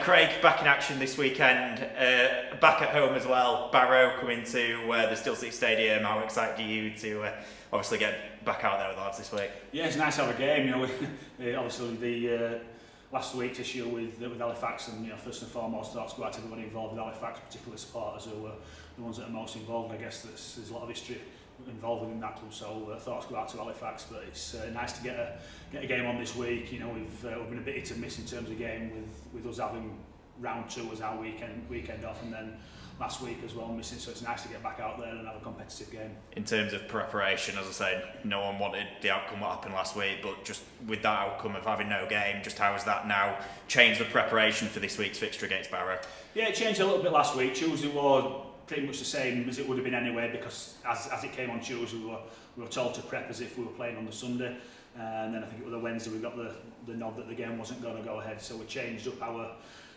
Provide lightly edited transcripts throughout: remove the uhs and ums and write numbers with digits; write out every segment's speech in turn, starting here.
Craig, back in action this weekend, back at home as well. Barrow coming to the Still City Stadium. How excited are you to obviously get back out there with the lads this week? Yeah, it's nice to have a game. You know, obviously the last week's issue with Halifax, and first and foremost, thoughts go out to everybody involved with Halifax, particularly supporters who are the ones that are most involved. And I guess there's a lot of history involved within that club, so thoughts go out to Halifax. But it's nice to get a game on this week. You know, we've been a bit hit and miss in terms of game with us having round 2 as our weekend off, and then last week as well missing. So it's nice to get back out there and have a competitive game. In terms of preparation, as I said, no one wanted the outcome what happened last week, but just with that outcome of having no game, just how has that now changed the preparation for this week's fixture against Barrow? Yeah, it changed a little bit last week. Tuesday was pretty much the same as it would have been anyway, because as it came on Tuesday, we were told to prep as if we were playing on the Sunday, and then I think it was the Wednesday we got the nod that the game wasn't going to go ahead. So we changed up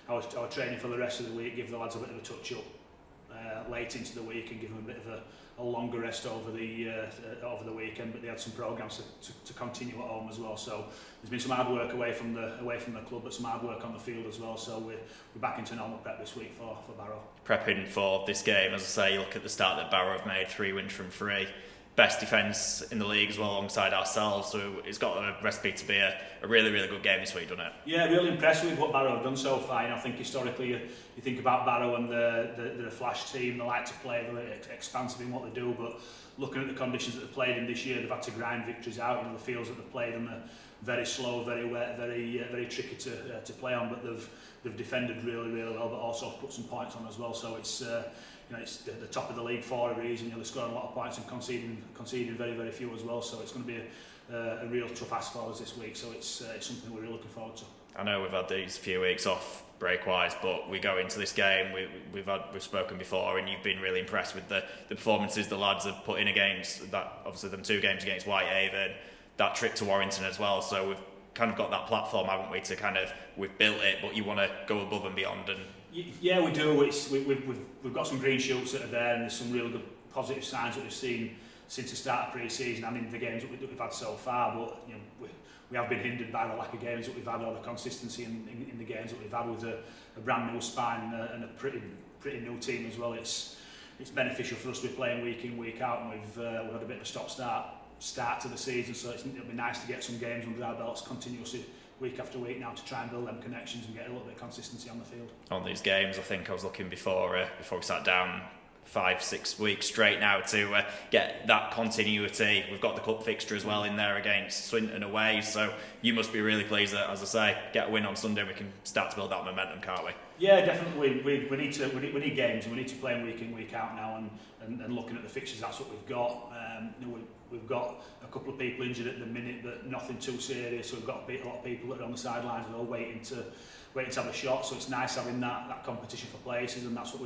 our training for the rest of the week, give the lads a bit of a touch up late into the week and give them a bit of a longer rest over the weekend. But they had some programmes to continue at home as well. So there's been some hard work away from the club, but some hard work on the field as well. So we're back into normal prep this week for Barrow. Prepping for this game, as I say, you look at the start that Barrow have made, 3 wins from 3. Best defence in the league as well alongside ourselves, so it's got a recipe to be a really, really good game this week, doesn't it? Yeah, really impressed with what Barrow have done so far. I think historically you think about Barrow and they're a flash team, they like to play, they're expansive in what they do, but looking at the conditions that they've played in this year, they've had to grind victories out. The fields that they've played on are very slow, very wet, very tricky to play on, but they've defended really, really well, but also put some points on as well. So it's it's the top of the league for a reason. They're scoring a lot of points and conceding very, very few as well. So it's going to be a real tough ask for us this week. So it's something we're really looking forward to. I know we've had these few weeks off break-wise, but we go into this game. We've spoken before, and you've been really impressed with the performances the lads have put in against that. Obviously, them 2 games against Whitehaven, that trip to Warrington as well. So we've kind of got that platform, haven't we? We've built it, but you want to go above and beyond. And yeah, we do. We've got some green shoots that are there, and there's some really good positive signs that we've seen since the start of pre-season and in the games that we've had so far. But we have been hindered by the lack of games that we've had, or the consistency in the games that we've had with a brand new spine and a pretty new team as well. It's beneficial for us to be playing week in, week out, and we've had a bit of a stop-start to the season. So it'll be nice to get some games under our belts continuously, week after week now, to try and build them connections and get a little bit of consistency on the field. On these games, I think I was looking before we sat down, 5-6 weeks straight now to get that continuity. We've got the cup fixture as well in there against Swinton away, so you must be really pleased that, as I say, get a win on Sunday. We can start to build that momentum, can't we? Yeah, definitely. We need games, and we need to play them week in, week out now. And looking at the fixtures, that's what we've got. We've got a couple of people injured at the minute, but nothing too serious. So we've got a lot of people that are on the sidelines and all waiting to have a shot. So it's nice having that competition for places, and that's what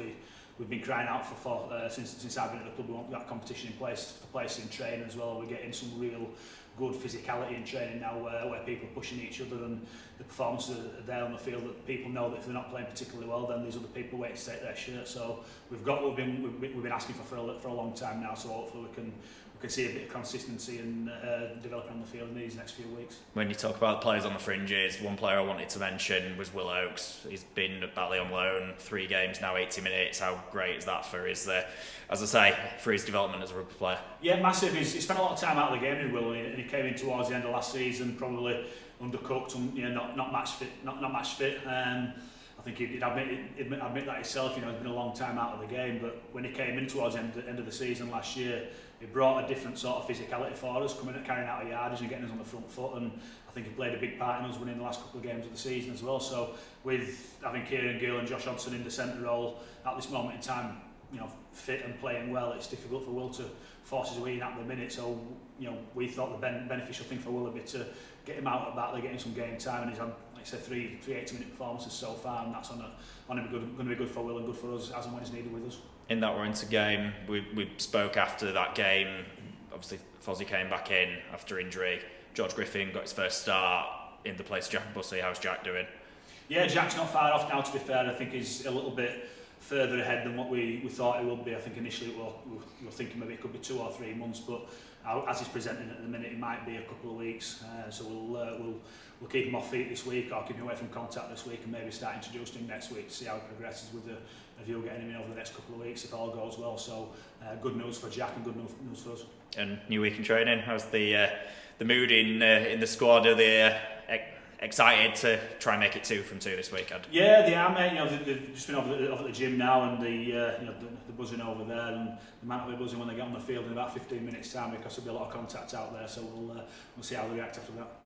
we've been crying out for since I've been at the club. We want that competition in place for places in training as well. We're getting some real good physicality in training now, where people are pushing each other, and the performances are there on the field that people know that if they're not playing particularly well, then there's other people waiting to take their shirt. So we've got what we've been asking for a long time now. So hopefully we can see a bit of consistency and developing on the field in these next few weeks. When you talk about players on the fringes, one player I wanted to mention was Will Oakes. He's been at Batley on loan, 3 games now, 80 minutes. How great is that for his, as I say, for his development as a rugby player? Yeah, massive. He spent a lot of time out of the game, did Will, and he came in towards the end of last season, probably undercooked and not match fit. I think he'd admit that himself. He's been a long time out of the game, but when he came in towards the end of the season last year, he brought a different sort of physicality for us, carrying out a yardage and getting us on the front foot, and I think he played a big part in us winning the last couple of games of the season as well. So with having Kieran Gill and Josh Hodgson in the centre role at this moment in time, fit and playing well, it's difficult for Will to force his way in at the minute. So we thought the beneficial thing for Will would be to get him out at Batley, get him some game time, and he's had, like I said, 3 80-minute performances so far, and that's going to be good for Will and good for us as and when he's needed with us. In that Warrington game, we spoke after that game. Obviously, Fozzie came back in after injury. George Griffin got his first start in the place of Jack Bussey. How's Jack doing? Yeah, Jack's not far off now, to be fair. I think he's a little bit further ahead than what we thought it would be. I think initially we were thinking maybe it could be 2 or 3 months, but as he's presenting at the minute, it might be a couple of weeks. So we'll keep him off feet this week, or keep him away from contact this week, and maybe start introducing him next week to see how it progresses, with the view of getting him in over the next couple of weeks if all goes well. So good news for Jack and good news for us. And new week in training. How's the mood in the squad? Are they excited to try and make it 2 from 2 this weekend? Yeah, they are, mate. You know, they've just been over at the gym now, and the buzzing over there, and the man will be buzzing when they get on the field in about 15 minutes time, because there'll be a lot of contact out there. So we'll see how they react after that.